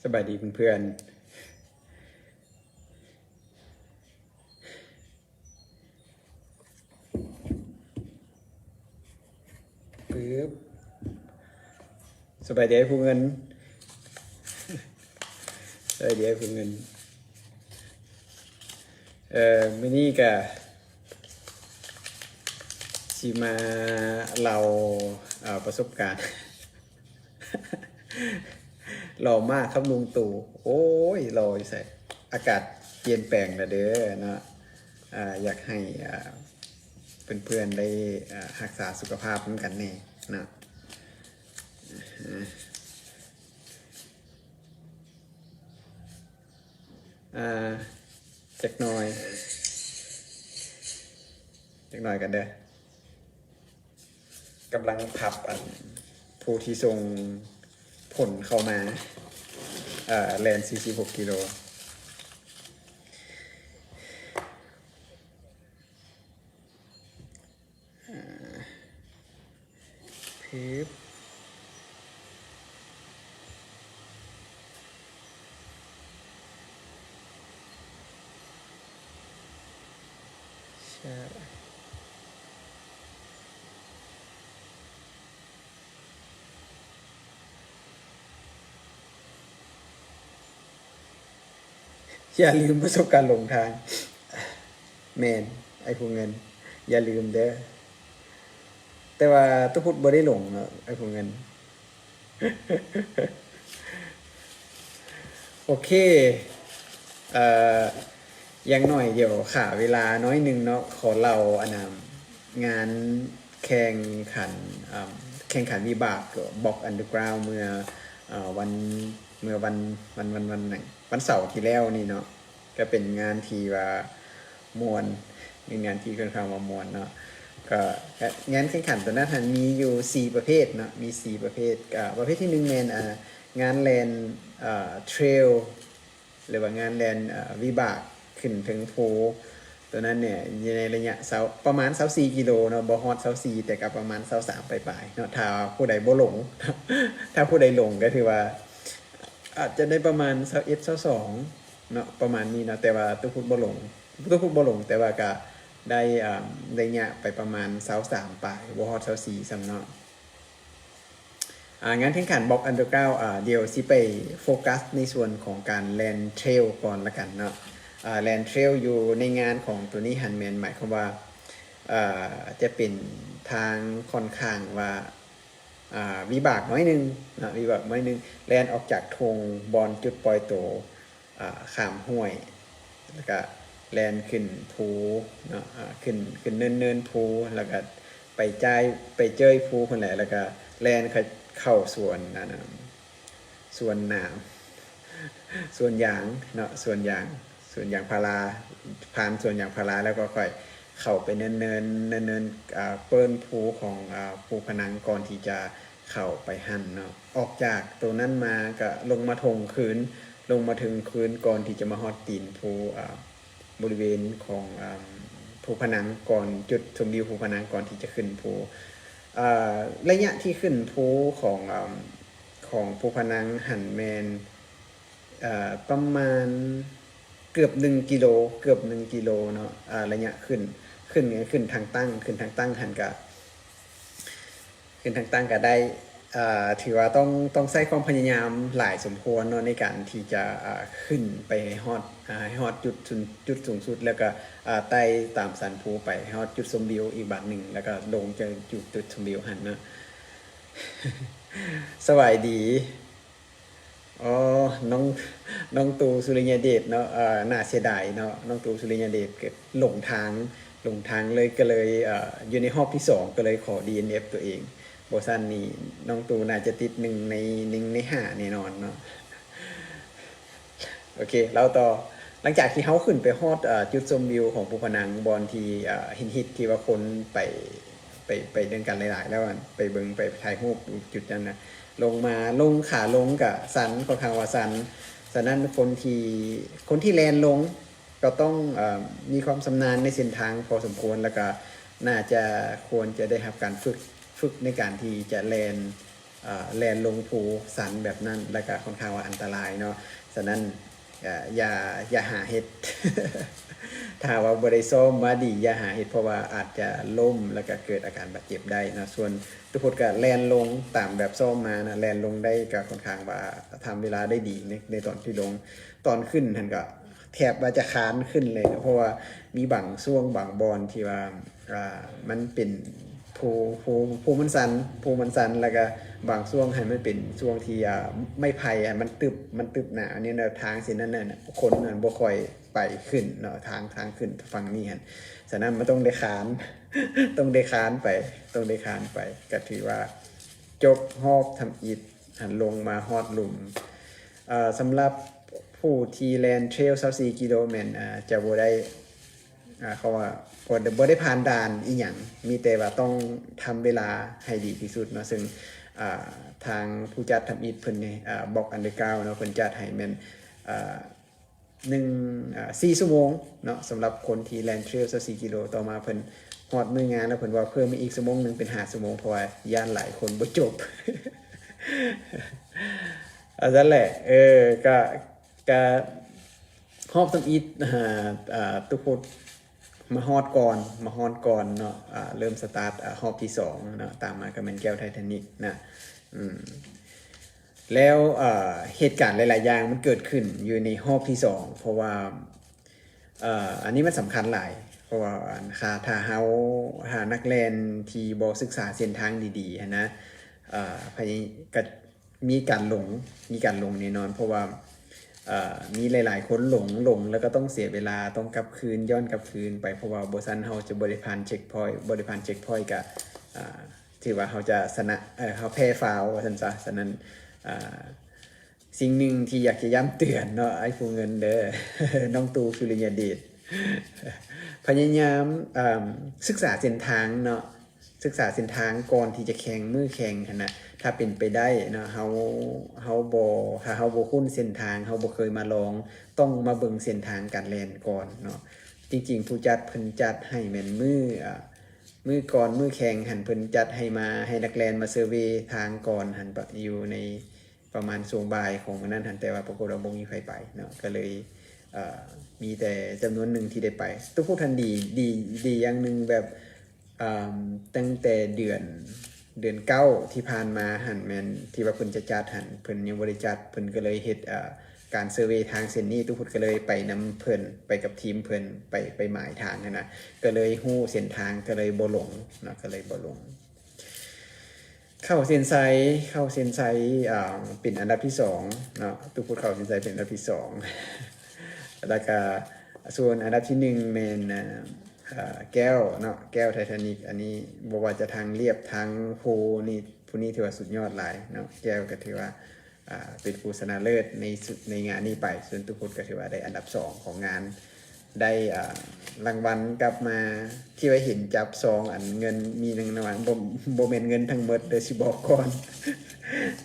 สบายดีเพื่อนปึ๊บสบายดีผู้เงินสบายดีผู้เงินมื้อนี้ก็สิมาเราประสบการณ์หล่อมากครับลุงตู่โอ้ยหล่อใส่อากาศเปลี่ยนแปลงแล้วเด้อเนาะอยากให้เพื่อนๆได้รักษาสุขภาพเหมือนกันแน่นะจักหน่อยกันเด้อกำลังพับผู้ที่ส่งผลเข้ามาแลน46 กิโลพิบใช่อย่าลืมประสบการณ์หลงทางแมนไอ้พวกเงินอย่าลืมเด้อแต่ว่าตุพุทธบ่ได้หลงเนาะไอ้พวกเงินโอเคยังหน่อยเดี๋ยวขาเวลาน้อยหนึ่งเนาะขอเรางานแข่งขันวิบากบอกอันเดอร์กราวเมื่อวันไหนวันเสาร์ที่แล้วนี่เนาะก็เป็นงานที่ว่ามวลมีงานที่ค่อนข้างว่ามวลเนาะก็งานแข่งขันตัวนั้นมีอยู่4ประเภทเนาะมี4ประเภทประเภทที่1แมนงานแลนเทรลหรือว่างานแลนวิบากขึ้นถึงภูตัวนั้นเนี่ยในระยะประมาณ24 กิโลเนาะบ่ฮอด24แต่ก็ประมาณ23ปลายๆเนาะถ้าผู้ใดบ่หลงถ้าผู้ใดหลงก็ถือว่าอาจจะได้ประมาณ21 22เนาะประมาณนี้เนาะแต่ว่าตุพุทธบ่หลงแต่ว่าก็ได้ระยะไปประมาณ23ปลายบ่ฮอด24ซ้ำเนาะงานแข่งขันบอกอันเดอร์กราวเดี๋ยวสิไปโฟกัสในส่วนของการแลนเทรลก่อนละกันเนาะแลนเทรลอยู่ในงานของตัวนี้ฮันแมนหมายความว่าจะเป็นทางค่อนข้างว่าวิบากน้อยนึงนะวิบากน้อยนึงแลนออกจากธงบอลจุดปล่อยตัวข้ามห้วยแล้วก็แลนขึ้นภูเนาะขึ้นเนินภูแล้วก็ไปเจยภูคนแหละแล้วก็แลนเข้าส่วนน้ำส่วนยางเนาะส่วนยางพาราผ่านส่วนยางพาราแล้วก็ค่อยเข้าไปเนินเปิ้นภูของภูผนังก่อนที่จะเข้าไปหั่นเนาะออกจากตัวนั้นมาก็ลงมาถึงคืนก่อนที่จะมาฮอดตีนภูบริเวณของภูผนังก่อนจุดชมวิวภูผนังก่อนที่จะขึ้นภูระยะที่ขึ้นภูของภูผนังหันแมนประมาณเกือบ1 กิโลเนาะระยะขึ้นทางตั้งหันกับขึ้นทางตั้งก็ได้ถือว่าต้องใช้ความพยายามหลายสมควรเนาะในการที่จะขึ้นไปฮอดจุดสูงสุดแล้วก็ไต่ตามสันภูไปฮอดจุดชมวิวอีกบาทหนึ่งแล้วก็ลงจะจุดชมวิวหันเนาะสวัสดีอ๋อน้องตูสุริยเดชเนาะน่าเสียดายเนาะน้องตูสุริยเดชเกิดหลงทางเลยก็เลยอยู่ในรอบที่2ก็เลยขอ DNF ตัวเองบสั้นนี่น้องตูน่าจะติด1 ใน 5แน่นอนเนาะ โอเคเราต่อหลังจากที่เขาขึ้นไปฮอดจุดชมวิวของภูผนังบอนที่ฮิตที่ว่าคนไปเดินกันหลายๆแล้วไปเบิ่งไปถ่ายรูปจุดนั้นนะลงมาลงขาลงกับสันค่อนข้างว่าสันฉะนั้นคนที่แลนลงก็ต้องมีความชำนาญในเส้นทางพอสมควรแล้วก็น่าจะควรจะได้รับการฝึกในการที่จะแลนลงภูสันแบบนั้นแล้วก็ค่อนข้างว่าอันตรายเนาะฉะนั้นอย่าหาเฮ็ด ถ้าว่าบริซ้อมมาดีอย่าหาเฮ็ดเพราะว่าอาจจะล้มแล้วก็เกิดอาการบาดเจ็บได้นะส่วนทุกคนก็แลนลงตามแบบซ้อมมานะแลนลงได้ก็ค่อนข้างว่าทำเวลาได้ดีในตอนที่ลงตอนขึ้นท่านก็แทบว่าจะค้านขึ้นเลยนะเพราะว่ามีบางช่วงบางบอนที่ว่ามันเป็นภูมันสันแล้วก็บางช่วงให้มันเป็นช่วงที่ไม่ไผ่มันตึบหนาอันนี้แนวทางสินั้นน่ะคนนั้นบ่ค่อยไปขึ้นเนาะทางขึ้นฝั่งนี้ฮะฉะนั้นมันต้องได้ค้าน ต้องได้ค้านไปก็ถือว่าจบฮอกทำอิฐหันลงมาฮอดหลุมสำหรับผู้ที่แลนเทรล24กิโลเมตรจะบ่ได้เขาว่าบ่ได้ผ่านด่านอีหยังมีแต่ว่าต้องทำเวลาให้ดีที่สุดเนาะซึ่งทางผู้จัดทำอิฐเพิ่นนี่บอกอันเดอร์กราวเนาะเพิ่นจัดให้แม่น4 ชั่วโมงเนาะสำหรับคนที่แลนเทรล24กิโลต่อมาเพิ่นฮอดมื้องานแล้วเพิ่นว่าเพิ่มอีกชั่วโมงนึงเป็น5 ชั่วโมงเพราะว่าย่านหลายคนบ่จบ อันนั้นแหละก็ฮอบทำอิฐทุกคนมาฮอดก่อนเนาะเริ่มสตาร์ทฮอบที่2เนาะตามมาก็เป็นแก้วไททานิกนะแล้วเหตุการณ์หลายๆอย่างมันเกิดขึ้นอยู่ในฮอบที่2เพราะว่าอันนี้มันสำคัญหลายเพราะว่าถ้าเฮาหานักเรียนที่บ่ศึกษาเส้นทางดีๆนะพยก็มีการหลงแน่นอนเพราะว่ามีหลายๆคนหลงแล้วก็ต้องเสียเวลาต้องกลับคืนย้อนกลับคืนไปเพราะว่าบ่ซั้นเฮาจะบ่ได้ผ่านเช็คพอยต์ก็ถือว่าเฮาจะชนะเฮาแพ้ฟาวว่าซั่นซะฉะนั้นสิ่งหนึ่งที่อยากจะย้ำเตือนเนาะไอ้ผู้เงินเด้อ น้องตูสุริยเดชพยายามศึกษาเส้นทางเนาะศึกษาเส้นทางก่อนที่จะแข่งมือแข่งนะถ้าเป็นไปได้เนาะเฮาบ่ถ้าเฮาบ่คุ้นเส้นทางเฮาบ่เคยมาลองต้องมาเบิ่งเส้นทางการแล่นก่อนเนาะจริงๆผู้จัดเพิ่นจัดให้แม่นมือก่อนมือแข่งหันเพิ่นจัดให้มาให้นักแล่นมาเซอร์เวย์ทางก่อนหันอยู่ในประมาณช่วงบ่ายของวันนั้นหันแต่ว่าปรากฏว่าบ่มีใครไปเนาะก็เลยมีแต่จำนวนหนึ่งที่ได้ไปทุกผู้ทันดีอย่างหนึ่งแบบตั้งแต่เดือน9ที่ผ่านมาหันแมนที่ว่าเพิ่นจะจัดหันเพิ่นยังบ่ได้จัดเพิ่นก็เลยเฮ็ดการเซอร์เวย์ทางเส้นนี้ทุกคนก็เลยไปนำเพิ่นไปกับทีมเพิ่นไปหมายทางนะก็เลยฮู้เส้นทางก็เลยบ่หลงนะก็เลยบ่หลงเข้าเส้นชัยเป็นอันดับที่2เนาะทุกคนเข้าเส้นชัยเป็นอันดับที่2แล้วก็ส่วนอันดับที่1แม่นแก้วเนาะแก้วไททานิกอันนี้บ่ว่าจะทางเรียบทางภูนี่ผู้นี้ถือว่าสุดยอดหลายเนาะแก้วก็ถือว่าเป็นผู้ชนะเลิศในงานนี้ไปส่วนทุกคนก็ถือว่าได้อันดับ2ของงานได้รางวัลกลับมาที่ไว้เห็นจับ2อันเงินมี1รางวัลบ่แม่นเงินทั้งหมดเด้อสิบอกก่อน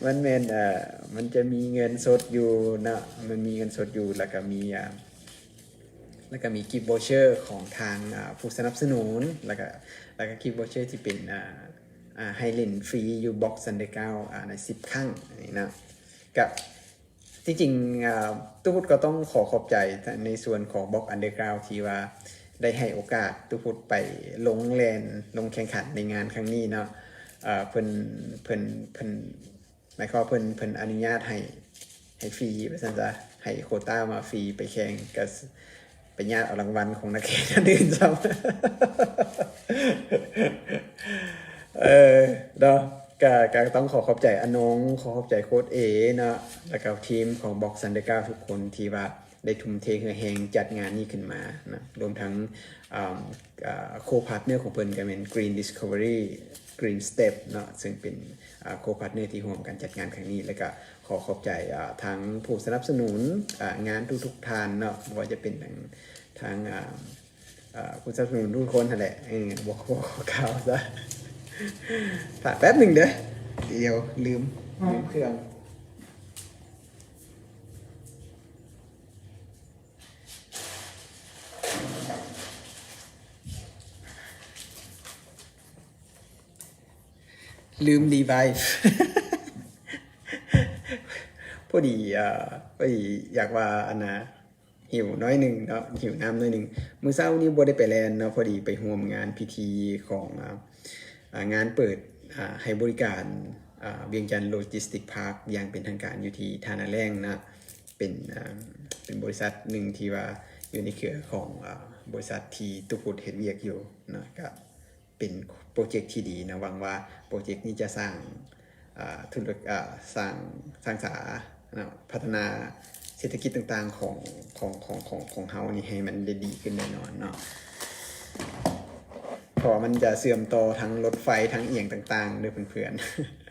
มันแม่นมันจะมีเงินสดอยู่เนาะมันมีเงินสดอยู่แล้วก็มีกิฟต์วอเชอร์ของทางผู้สนับสนุนแล้วก็กิฟต์วอเชอร์ที่เป็นให้เล่นฟรีอยู่บ็อกซ์ซันเดอร์เก้าใน10 ครั้งนี่นะกับจริงๆทุกคนก็ต้องขอบใจในส่วนของบ็อกอันเดอร์กราวที่ว่าได้ให้โอกาสทุกคนไปลงแข่งขันในงานครั้งนี้เนาะเพิ่นหมายความว่าเพิ่นอนุญาตให้ฟรีว่าซั่นจ้ะให้โควต้ามาฟรีไปแข่งกับไปญาติเอารางวัลของนักแข่งท่านอื่นซ้ำ เนาะก็ต้องขอบใจอนงขอบใจโค้ชเอเนาะแล้วก็ทีมของบ็อกซันเดอร์9ทุกคนที่ว่า ได้ทุ่มเทเฮือแฮงจัดงานนี้ขึ้นมานะรวมทั้งโคพาร์ทเนอร์ของเพิ่นก็เป็น Green Discovery Green Step เนาะซึ่งเป็นโคพาร์ทเนอร์ที่ร่วมกันจัดงานครั้งนี้แล้วก็ขอขอบใจทั้งผู้สนับสนุนงานทุกๆท่านเนาะว่าจะเป็นทั้งผู้สนับสนุนทุกคนนั่นแหละบอกข่าวซะผ่านแป๊บหนึ่งเด้อเดี๋ยวลืมเครื่องลืมรีไวฟ์พอดีอยากว่าอันนะหิวน้อยหนึ่งเนาะหิวน้ำน้อยหนึ่งมื้อเช้านี้บ่ได้ไปแลนเนาะพอดีไปร่วมงานพิธีของงานเปิดให้บริการเวียงจันทร์โลจิสติกพาร์คอย่างเป็นทางการอยู่ที่ท่านาแรงนะเป็นบริษัทหนึ่งที่ว่าอยู่ในเครือของบริษัทที่ตุพุดเฮ็ดเวียกอยู่นะก็เป็นโปรเจกต์ที่ดีนะหวังว่าโปรเจกต์นี้จะสร้างธุรกิจสร้างสาพัฒนาเศรษฐกิจต่างๆของเฮานี่ให้มันได้ดีขึ้นแน่นอนเนาะเพราะมันจะเสื่อมต่อทั้งรถไฟทั้งเอียงต่างๆด้วยเพื่อน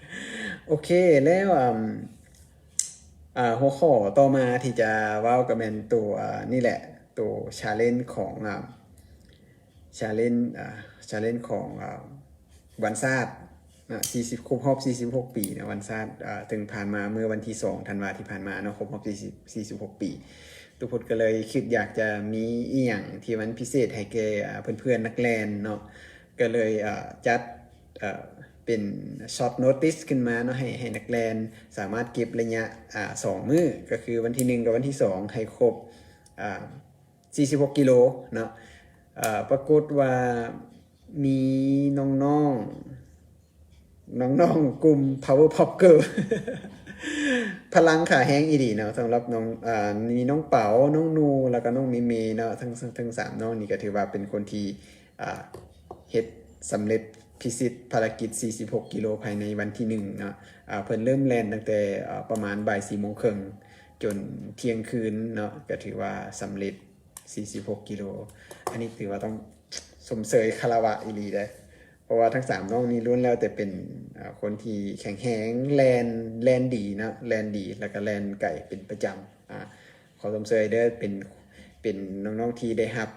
ๆโอเคแล้วหัวข้อต่อมาที่จะเว้ากับแม่นตัวนี่แหละตัว challenge ของchallenge ของวันชาติ40ครบรอบ46ปีนะวันชาติถึงผ่านมาเมื่อวันที่2ธันวาคมที่ผ่านมาเนาะครบรอบ46ปีทุกคนก็เลยคิดอยากจะมีอีหยังที่มันพิเศษให้แก่เพื่อนๆนักแลนเนาะก็เลยจัดเป็นช็อตโน้ติสขึ้นมาเนาะให้นักแลนสามารถเก็บระยะ2มื้อก็คือวันที่1กับวันที่2ให้ครบ46กิโลเนาะปรากฏว่ามีน้องกลุ่ม Power Pop Girl พลังขาแห้งอีดีเนาะสำหรับน้องมีน้องเป๋าน้องนูแล้วก็น้องเมเมเนาะทั้ง3น้องนี่ก็ถือว่าเป็นคนที่เฮ็ดสำเร็จพิชิตภารกิจ46กิโลภายในวันที่1เนาะเพิ่นเริ่มแล่นตั้งแต่ประมาณบ่าย 4:30 นจนเที่ยงคืนเนาะก็ถือว่าสำเร็จ46กิโลอันนี้ถือว่าต้องสมเสยคารวะอีหลีเด้เพราะว่าทั้ง3น้องนี้ล้วนแล้วแต่เป็นคนที่แข็งแรงแลนดีนะแลนดีแล้วก็แลนไก่เป็นประจำขอสมเสยเด้อเป็นน้องๆที่ได้รับ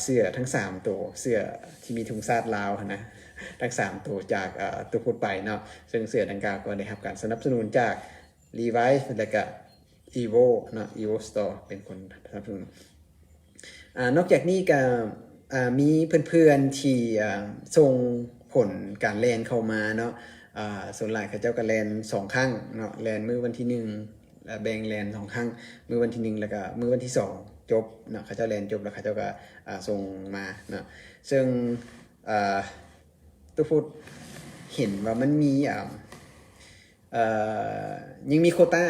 เสื้อทั้ง3ตัวเสื้อที่มีธงชาติลาวนะทั้ง3ตัวจากตัวพูดไปเนาะซึ่งเสื้อดังกล่าวก็ได้รับการสนับสนุนจาก Levi's และก็ Evo เนาะ Evo Store เป็นคนสนับสนุนนอกจากนี้ก็มีเพื่อนๆที่ส่งผลการแลนเข้ามาเนาะส่วนหลายเขาเจ้าก็แลน2ครั้งเนาะแลนมื้อวันที่1แบ่งแลน2ครั้งมื้อวันที่1แล้วก็มื้อวันที่2จบเนาะเขาเจ้าแลนจบแล้วเขาเจ้าก็ส่งมาเนาะซึ่งตัวพูดเห็นว่ามันมียังมีโควต้า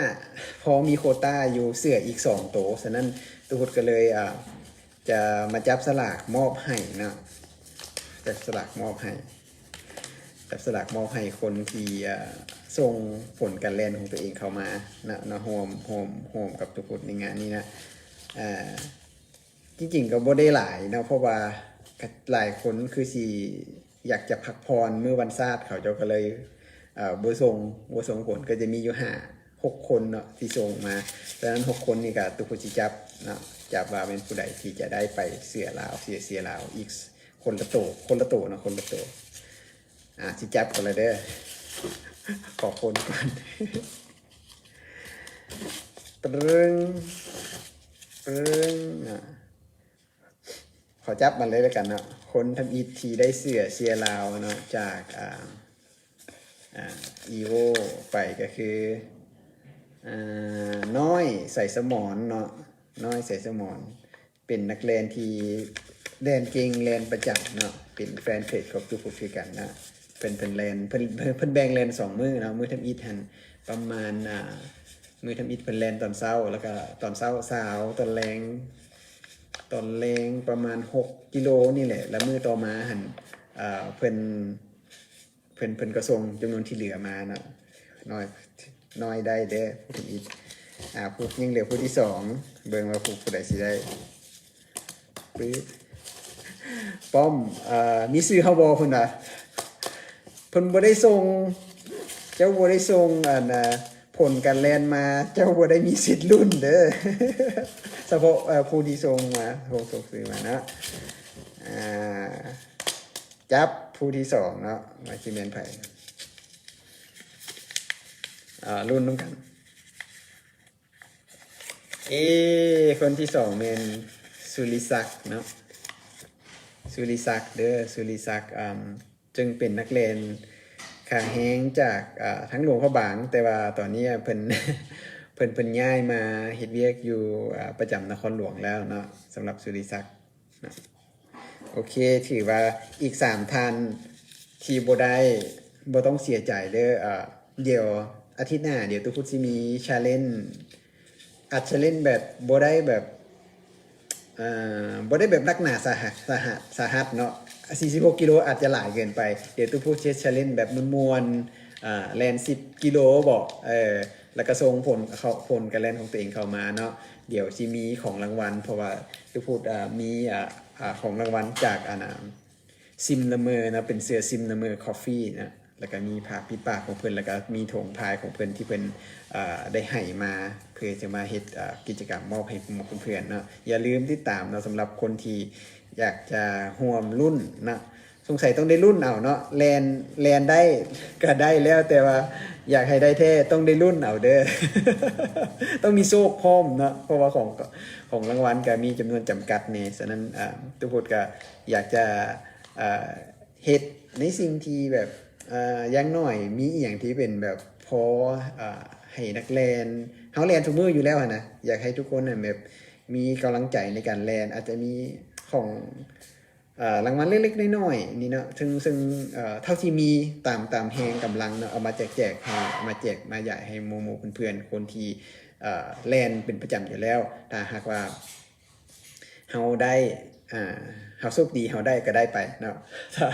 พอมีโควต้าอยู่เสื้ออีก2ตัวฉะนั้นตัวพูดก็เลยจะมาจับสลากมอบให้นะจับสลากมอบให้คนที่ส่งผลการแล่นของตัวเองเข้ามานะโฮมกับทุกคนในงานนี้นะจริงๆก็บ่ได้หลายนะเพราะว่าหลายคนคือสิอยากจะพักผ่อนเมื่อวันชาติเขาเจ้าก็เลยบ่ส่งผลก็จะมีอยู่6คนเนาะที่ส่งมาดังนั้น6คนนี่ก็ทุกคนสิจับเนาะจับว่าเป็นผู้ใดที่จะได้ไปเสียลาวอีกคนละโตเนาะคนละโตสิจับกันเลยเด้อขอคนก่อนปรึงขอจับมันเลยแล้วกันเนาะคนทำอีทีได้เสียลาวเนาะจากEvo ไปก็คือน้อยใส่สมอนเนาะน้อยใส่สมอนเป็นนักแลนที่แลนเก่งแลนประจำเนาะเป็นแฟนเพจของทุกคนคือกันนะเป็นแลนเพิ่นแบ่งแลน2มื้อเนาะมื้อทำอีทหันประมาณมื้อทำอีทเพิ่นแลนตอนเช้าแล้วก็ตอนเช้าตอนแรงประมาณ6กิโลนี่แหละแล้วมื้อต่อมาหันเพิ่นก็ส่งจำนวนที่เหลือมาเนาะน้อยได้เด้อทำอีท ผู้ยังเหลือผู้ที่สองเบิ่งว่าผู้ใดสิได้ปึ๊บป้อมมีซื้อเฮาบ่เพิ่นน่ะเพิ่นบ่ได้ส่งเจ้าบ่ได้ส่งผลการแล่นมาเจ้าบ่ได้มีสิทธิ์ลุ้นเด้อ เฉพาะผู้ที่ส่งมาส่งซื้อมานะจับผู้ที่สองเนาะมาสิแม่นไผรุ่นน้ำกันคนที่สองเป็นสุริศักดิ์เนาะสุริศักดิ์เด้อสุริศักดิ์จึงเป็นนักเรียนข้างแห้งจากทั้งหลวงพระบางแต่ว่าตอนนี้เพิ่น เพิ่นย้ายมาเฮ็ดเวียกอยู่ประจำนครหลวงแล้วเนาะสำหรับสุริศักดิ์นะโอเคถือว่าอีก3ท่านที่บ่ต้องเสียใจเด้อเดี๋ยวอาทิตย์หน้าเดี๋ยวตุ๊กพุทธสิมีชาเลนจ์อาจจะเล่นแบบบ่ได้แบบนักหนาสาหัสเนาะ46กิโลอาจจะหลายเกินไปเดี๋ยวตุ๊กพูดเชสชาเลนจ์แบบมวนๆแลน10กิโลบอกแล้วก็ส่งผลการแล่นของตัวเองเข้ามาเนาะเดี๋ยวสิมีของรางวัลเพราะว่าตุ๊กพูดมีของรางวัลจากซิมละเมอนะเป็นเสื้อซิมละเมอคอฟฟี่นะแล้วก็มีผ้าปิดปากของเพิ่นแล้วก็มีถงพายของเพิ่นที่เพิ่นได้ให้มาเพื่อจะมาเฮ็ดกิจกรรมมอบให้เพื่อนๆเนาะอย่าลืมติดตามเนาะสำหรับคนที่อยากจะร่วมรุ่นนะสงสัยต้องได้รุ่นเอาเนาะแลนได้ก็ได้แล้วแต่ว่าอยากให้ได้แท้ต้องได้รุ่นเอาเด้อ ต้องมีโชคพร้อมเนาะเพราะว่าของรางวัลก็มีจำนวนจำกัดนี่ฉะนั้นทุกคนก็อยากจะเฮ็ดในสิ่งที่แบบอย่างน้อยมีอย่างที่เป็นแบบพอให้นักแลนเฮาแลนทุกมื้ออยู่แล้วนะอยากให้ทุกคนแบบมีกำลังใจในการแลนอาจจะมีของรางวัลเล็กๆน้อยๆนี่เนาะซึ่งเท่าที่มีตามแฮงกำลังเนาะเอามาแจกให้มาแจกมาใหญ่ให้หมู่ๆเพื่อนๆคนที่แลนเป็นประจำอยู่แล้วถ้าหากว่าเฮาได้เฮาโชคดีเฮาได้ก็ได้ไปเนาะถ้า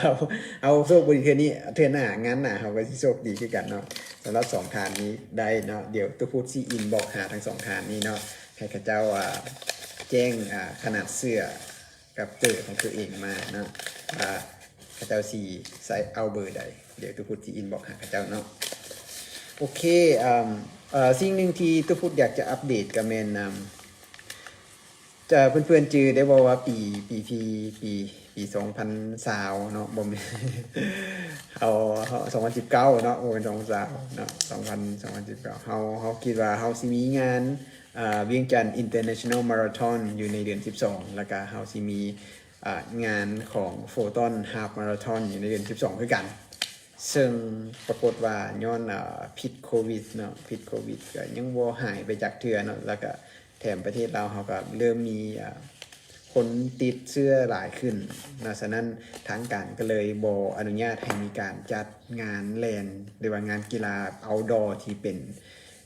เอาโชคดีเทื่อนี้เทื่อหน้างานหน้าเฮาก็สิโชคดีคือกันเนาะสำหรับ2ทานนี้ได้เนาะเดี๋ยวตัวพูดสิอินบอกหาทั้ง2ทานนี้เนาะให้เขาเจ้าแจ้งขนาดเสื้อกับเจอของตัวเองมาเนาะเขาเจ้าสิใส่เอาเบอร์ใดเดี๋ยวตัวพูดสิอินบอกหาเขาเจ้าเนาะโอเคสิ่งหนึ่งที่ตัวพูดอยากจะอัปเดตกับแม่นจะเพื่อนๆจือได้บอกว่าปี2020เนาะบ่แม่นเอา2019เนาะบ่เป็น2020เนาะ2019เฮาคิดว่าเฮาสิมีงานเวียงจันทน์ International Marathon อยู่ในเดือน12แล้วก็เฮาสิมีงานของ Photon Half Marathon อยู่ในเดือน12คือกันซึ่งปรากฏว่าย้อนพิษโควิดเนาะพิษโควิดก็ยังบ่หายไปจากเทื่อเนาะแล้วก็แถมประเทศเราเขาก็เริ่มมีคนติดเชื้อหลายขึ้นนะฉะนั้นทางการก็เลยบ่อนุญาตให้มีการจัดงานแลนหรือว่างานกีฬาเอาท์ดอร์ที่เป็น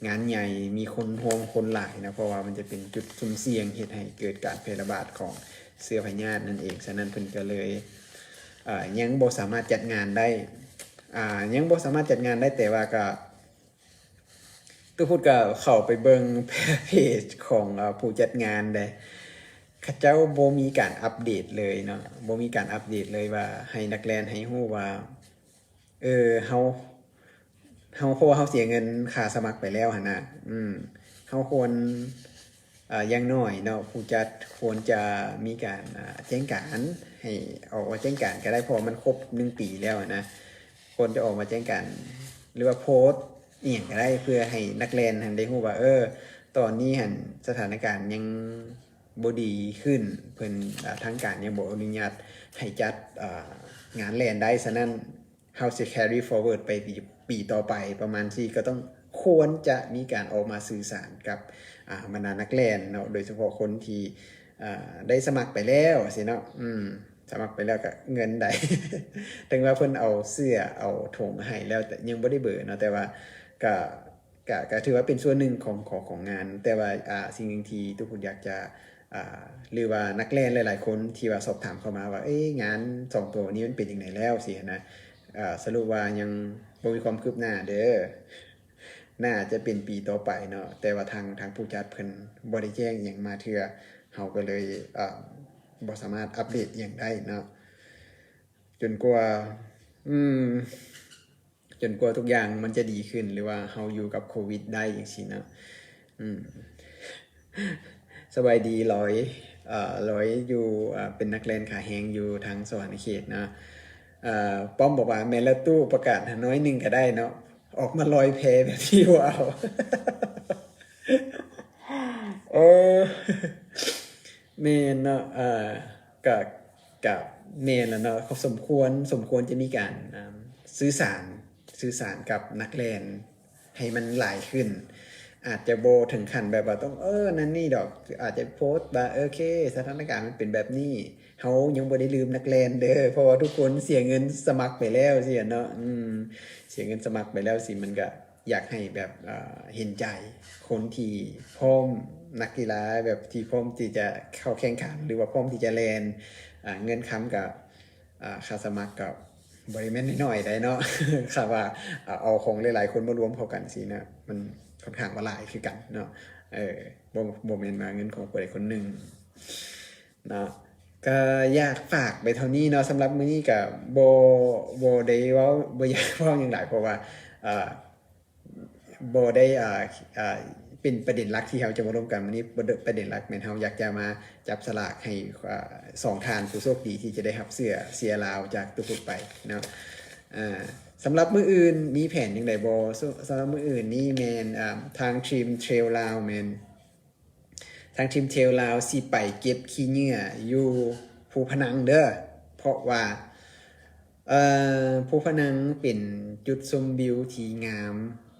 งานใหญ่มีคนห่วงคนหลายนะเพราะว่ามันจะเป็นจุดสุ่มเสี่ยงเฮ็ดให้เกิดการแพร่ระบาดของเชื้อพยาธินั่นเองฉะนั้นเพิ่นก็เลยยังบ่สามารถจัดงานได้ยังบ่สามารถจัดงานได้แต่ว่าก็ตัวพูดก็เข้าไปเบิ่งเพจของผู้จัดงานได้เขาเจ้าบ่มีการอัปเดตเลยเนาะบ่มีการอัปเดตเลยว่าให้นักแล่นให้ฮู้ว่าเฮาเพราะว่าเฮาเสียเงินค่าสมัครไปแล้วหั่นน่ะเฮาควรอย่างน้อยเนาะผู้จัดควรจะมีการแจ้งการให้ออกมาแจ้งการก็ได้เพราะมันครบ1ปีแล้วนะควรจะออกมาแจ้งการหรือว่าโพสต์อีหยังก็ได้เพื่อให้นักเรียนหันได้รู้ว่าตอนนี้หันสถานการณ์ยังบ่ดีขึ้นเพิ่นทางการยังบ่อนุญาตให้จัดงานแล่นได้ฉะนั้นเฮาสิ carry forward ไปปีต่อไปประมาณที่ก็ต้องควรจะมีการออกมาสื่อสารกับบรรดานักแล่นเนาะโดยเฉพาะคนที่ได้สมัครไปแล้วสิเนาะสมัครไปแล้วก็เงินใด ถึงว่าเพิ่นเอาเสื้อเอาธงให้แล้วแต่ยังบ่ได้เบิดเนาะแต่ว่าก็ถือว่าเป็นส่วนหนึ่งของงานแต่ว่าสิ่งหนึ่งที่ทุกคนอยากจะหรือว่านักเรียนหลายๆคนที่ว่าสอบถามเข้ามาว่างาน2ตัวนี้มันเป็นจังได๋แล้วสินะสรุปว่ายังบ่มีความคืบหน้าเด้อ น่าจะเป็นปีต่อไปเนาะแต่ว่าทางผู้จัดเพิ่นบ่ได้แจ้งอิหยังมาเทื่อเฮาก็เลยบ่สามารถอัปเดตอิหยังได้เนาะจนกว่าอืมจนกว่าทุกอย่างมันจะดีขึ้นหรือว่าเฮาอยู่กับโควิดได้จังซี่เนาะอืมสบายดีร้อยอยู่เป็นนักเล่นขาแฮงอยู่ทางสวรรณเขตเนาะป้อมบอกว่าแม่นแล้วตู้ประกาศหาน้อยหนึงก็ได้เนาะออกมาลอยแพแบบที่ว่าเอา เออแม่นเนาะกับกับแม่นแล้วเนาะเขาสมควรจะมีการสื่อสารสื่อสารกับนักเรียนให้มันหลายขึ้น อาจจะโบถึงขั้นแบบว่าต้องนั่นนี่ดอกอาจจะโพสต์ว่าโอเคสถานการณ์มันเป็นแบบนี้เขายังบ่ได้ลืมนักเรียนเด้อเพราะว่าทุกคนเสียเงินสมัครไปแล้วสิเนาะเสียเงินสมัครไปแล้วสิมันก็อยากให้แบบเห็นใจคนที่พร้อมนักกีฬาแบบที่พร้อมที่จะเข้าแข่งขันหรือว่าพร้อมที่จะแลนเงินค้ำกับค่าสมัครกับบริเวณน้อยๆได้เนาะ ค่ะว่าเอาของหลายๆคนมารวมเข้ากันสินะมันค่อนข้างว่าหลายคือกันเนาะเออบ่แม่นมาเงินของคนใดคนหนึ่งเนาะก็อยากฝากไปเท่านี้เนาะสำหรับมื้อนี้ก็บ่ได้เว้าบ่อยากเว้าหยังหลายเพราะว่าอ่าบ่ได้เป็นประเด็นหลักที่เราจะมาร่วมกันวันนี้ประเด็นหลักแม่นเราอยากจะมาจับสลากให้สองท่านผู้โชคดีที่จะได้รับเสียลาวจากตุกไปเนาะสำหรับมื้ออื่นมีแผนจังไดบ่สำหรับมื้ออื่นนี่แม่นทางทีมเทรลลาวแม่นทางทีมเทรลลาวสิไปเก็บขี้เหงื่ออยู่ภูพนังเด้อเพราะว่าภูพนังเป็นจุดชมวิวที่งาม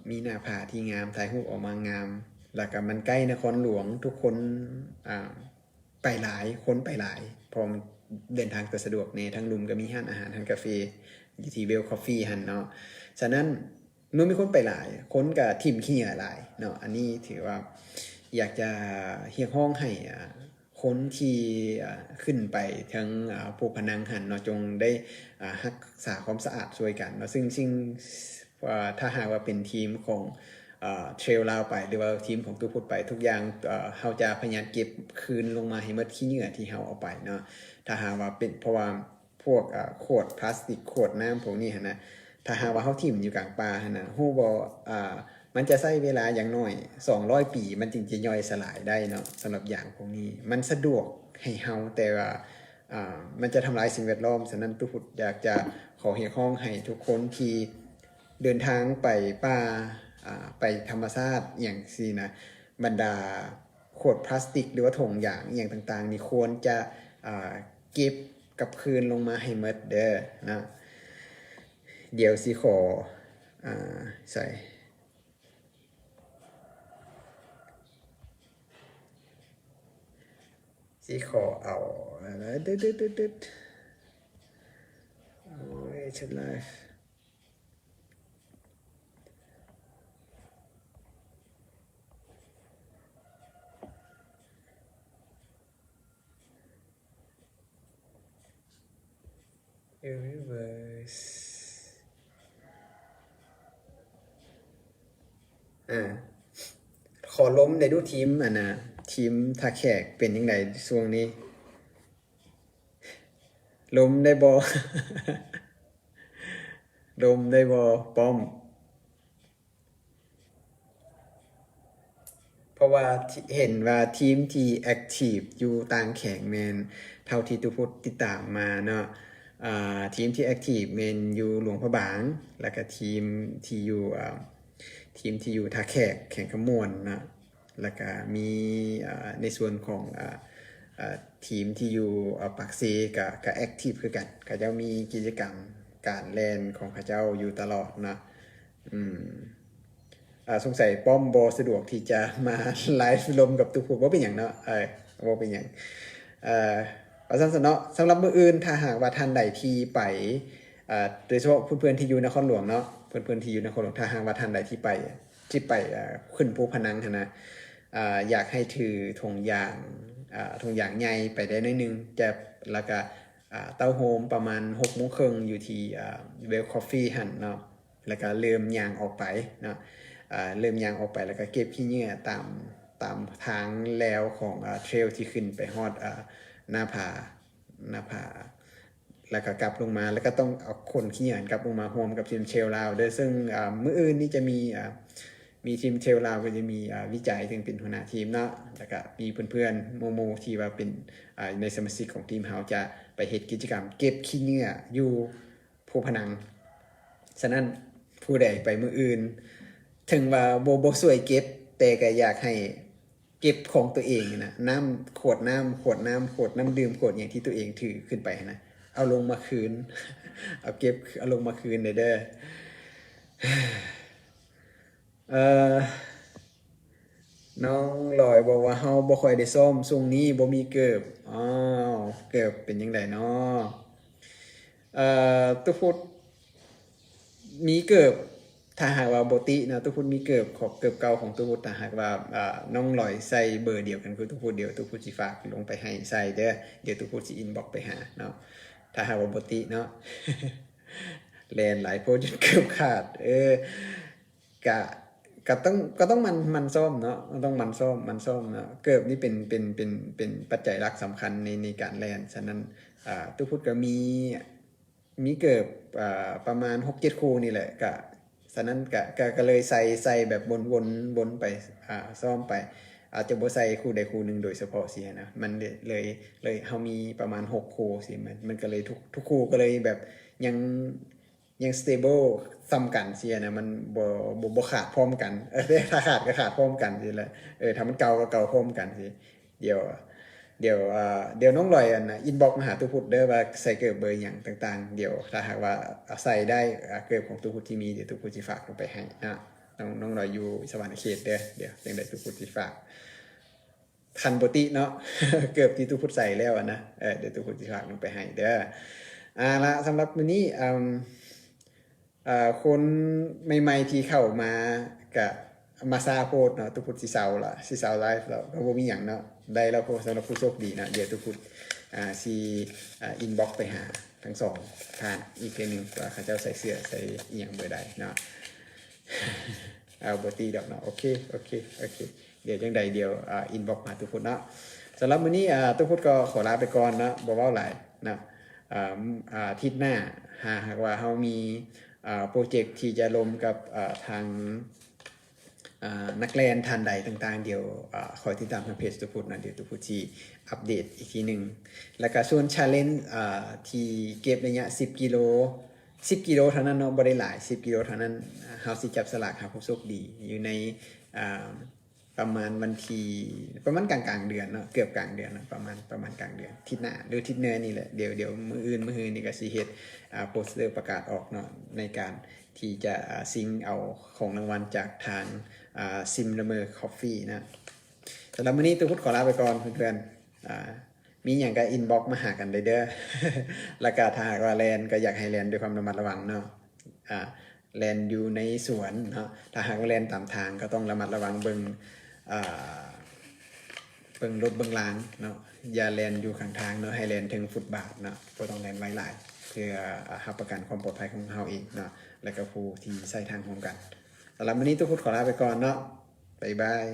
มีหน้าผาที่งามถ่ายรูปออกมางามแล้วก็มันใกล้นครหลวงทุกคนไปหลายคนไปหลายพอเดินทางก็สะดวกในทั้งลุมก็มีร้านอาหารร้านกาแฟอยู่ที่เวลคอฟฟี่หั่นเนาะฉะนั้นนู้นมีคนไปหลายคนก็ทิ่มขี้เหงื่อหลายเนาะอันนี้ถือว่าอยากจะเรียกร้องให้คนที่ขึ้นไปทั้งภูพนังหันเนาะจงได้รักษาความสะอาดช่วยกันเนาะซึ่งถ้าหากว่าเป็นทีมของเทรลลาวไปหรือว่าทีมของตู้พุดไปทุกอย่างเราจะพยายามเก็บคืนลงมาให้หมดขี้เหงื่อที่เราเอาไปเนาะถ้าหากว่าเป็นเพราะว่าพวกขวดพลาสติกขวดน้ำพวกนี้หั่นนะถ้าหากว่าเฮาทิ่มอยู่กลางป่าหั่นน่ะฮู้บ่มันจะใช้เวลาอย่างน้อย200ปีมันจึงจะย่อยสลายได้เนาะสำหรับอย่างพวกนี้มันสะดวกให้เฮาแต่ว่ามันจะทำลายสิ่งแวดล้อมฉะนั้นตู้พุดอยากจะขอเรียกร้องให้ทุกคนที่เดินทางไปป่าไปธรรมชาติอย่างซี่นะบรรดาขวดพลาสติกหรือว่าถุงยางอย่างต่างๆนี่ควรจะเก็บกลับคืนลงมาให้หมดเด้อนะเดี๋ยวสิขอใส่สิขอเอาดึดโอ้ยฉันไลฟ์ Universe ขอล้มในดูทีมนะทีมท่าแขกเป็นยังไงช่วงนี้ล้มได้บ่ ล้มได้บ่ป้อมเพราะว่าเห็นว่าทีมที่แอคทีฟอยู่ต่างแข่งแมนเท่าที่ตุพุทธติดตามมาเนาะทีมที่แอคทีฟแมนอยู่หลวงพระบางแล้วก็ทีมที่อยู่ท่าแขกแข่งขมวนนะแล้วก็มีในส่วนของทีมที่อยู่ปากเซก็แอคทีฟคือกันเขาเจ้ามีกิจกรรมการเล่นของเขาเจ้าอยู่ตลอดนะสงสัยป้อมบสะดวกที่จะมาไลฟ์ลมกับตุกพูว่าเป็นอย่างเนาะว่าเป็นอย่างเอาสั้นๆเนาะสำหรับมื้ออื่นถ้าหากว่าท่านใดที่ไปโดยเฉพาะเพื่อนๆที่อยู่นครหลวงเนาะเพื่อนๆที่อยู่นครหลวงถ้าหากว่าท่านใดที่ไปขึ้นภูพนังนะอยากให้ถือธงยางใหญ่ไปได้หน่อยนึงจะแล้วก็เต้าโฮมประมาณ 6:30 นอยู่ที่เวลคอฟฟี่หั่นเนาะแล้วก็เริ่มย่างออกไปเนาะ เริ่มย่างออกไปแล้วก็เก็บขี้เหงื่อตามทางแล้วของเทรลที่ขึ้นไปฮอดหน้าผาแล้วก็กลับลงมาแล้วก็ต้องเอาคนขี้เหงื่อกลับลงมาร่วมกับทีมเทรลลาวด้วยซึ่งมื้ออื่นนี่จะมีทีมเทรลลาวก็จะมีวิจัยถึงเป็นหัวหน้าทีมเนาะแล้วก็มีเพื่อนๆโมที่ว่าเป็นในสมาชิกของทีมเฮาจะไปเฮ็ดกิจกรรมเก็บขี้เหงื่ออยู่ภูผนังฉะนั้นผู้ใดไปมื้ออื่นถึงว่าบ่สวยเก็บแต่ก็อยากให้เก็บของตัวเองนะน้ำขวดน้ำดื่มขวดอย่างที่ตัวเองถือขึ้นไปนะเอาลงมาคืนเอาลงมาคืนเด้อน้องลอยบอกว่าเฮาบ่ค่อยได้ซ่อมช่วงนี้บ่มีเกิบอ้าวเกิบเป็นจังไดเนาะตุพุดมีเกิบถ้าหากว่าบ่ตินะตุพุดมีเกิบของเกิบเก่าของตุพุดถ้าหากว่าน้องลอยใส่เบอร์เดียวกันคือตุพุดเดียวตุพุดสิฝากลงไปให้ใส่เด้อเดี๋ยวตุพุดสิอินบ็อกซ์ไปหาเนาะถ้าหากว่าบ่ติเนาะ แลนหลายโพสจนเกือบขาดกะก็ต้องมันซ่อมเนาะต้องมันซ่อมเนาะเกิบนี่เป็นปัจจัยหลักสำคัญในการแลนฉะนั้นตู้พุทธก็มีเกิบประมาณ 6-7 คู่นี่แหละกะฉะนั้นก็เลยใส่แบบวนไปซ่อมไปอาจจะบ่ใส่คู่ใดคู่หนึ่งโดยเฉพาะเสียนะมันเลยเฮามีประมาณ6คู่สิมันก็เลยทุกคู่ก็เลยแบบยัง stable ซ้ำกันเสียนะมันบ่ขาดพร้อมกันถ้าขาดก็ขาดพร้อมกันสิละถ้ามันเก่าก็เก่าพร้อมกันสิเดี๋ยวน้องลอยอินบ็อกซ์มาหาตู้พุทธเด้อว่าใส่เกิบเบอร์อย่างต่างๆเดี๋ยวถ้าหากว่าใส่ได้เกิบของตู้พุทธที่มีเดี๋ยวตู้พุทธสิฝากลงไปให้นะน้องลอยอยู่สวรรค์เขตเด้อเดี๋ยวจังได๋ตู้พุทธสิฝากคันบ่ติเนาะ เกิบที่ตู้พุทธใส่แล้วนะเดี๋ยวตู้พุทธสิฝากลงไปให้เด้อละสำหรับมื้อนี้คนใหม่ๆที่เข้ามากับมาซาโพดเนาะตุพุทธสิเซาล่ะสิเซาไลฟ์แล้วก็บ่มีหยังเนาะได้แล้วสำหรับผู้โชคดีนะเดี๋ยวตุพุทธสิอินบ็อกซ์ไปหาทั้งสองทางอีกเทื่อนึงว่าเขาเจ้าใส่เสื้อใส่อีหยังเบอร์ใดเนาะเอาบ่ตีดอกเนาะโอเคเดี๋ยวจังใดเดี๋ยวอินบ็อกซ์มาตุพุทธเนาะสำหรับมื้อนี้ตุพุทธก็ขอลาไปก่อนเนาะบ่เว้าหลายนะอาทิตย์หน้าหากว่าเฮามีโปรเจกต์ที่จะลงกับทางนักเรียนทันใดต่างๆเดี๋ยวคอยติดตามทางเพจตุพุทธนะเดี๋ยวตุพุทธที่อัปเดตอีกทีหนึ่งแล้วก็ส่วน challenge ที่เก็บระยะ10 กิโลเท่านั้นเนาะบ่ได้หลาย10 กิโลเท่านั้นเฮาสิจับสลากหาผู้โชคดีอยู่ในประมาณวันที่ประมาณกลางๆเดือนเนาะเกือบกลางเดือนเนาะประมาณกลางเดือนทิศหน้าหรือทิศเหนือนี่แหละเดี๋ยวมื้ออื่นนี่ก็สิเฮ็ดโปสเตอร์ประกาศออกเนาะในการที่จะซิงเอาของรางวัลจากทางซิมละเมอคอฟฟี่นะสำหรับมื้อนี้ตุ๊กพุทธขอลาไปก่อนเพื่อนๆมีหยังก็อินบ็อกซ์มาหากันเด้อ แล้วก็ถ้าหากว่าแลนก็อยากให้แลนด้วยความระมัดระวังเนาะแลนอยู่ในสวนเนาะถ้าหากว่าแลนตามทางก็ต้องระมัดระวังเบิ่งรถเบิ่งรางเนาะอย่าแลนอยู่ข้างทางเนาะให้แลนถึงฟุตบาทเนาะบ่ต้องแลนไว้หลายเพื่อรับประกันความปลอดภัยของเฮาเองเนาะและก็ผู้ที่ใช้ทางร่วมกันสำหรับวันนี้ทุกคนขอลาไปก่อนเนาะบ๊ายบาย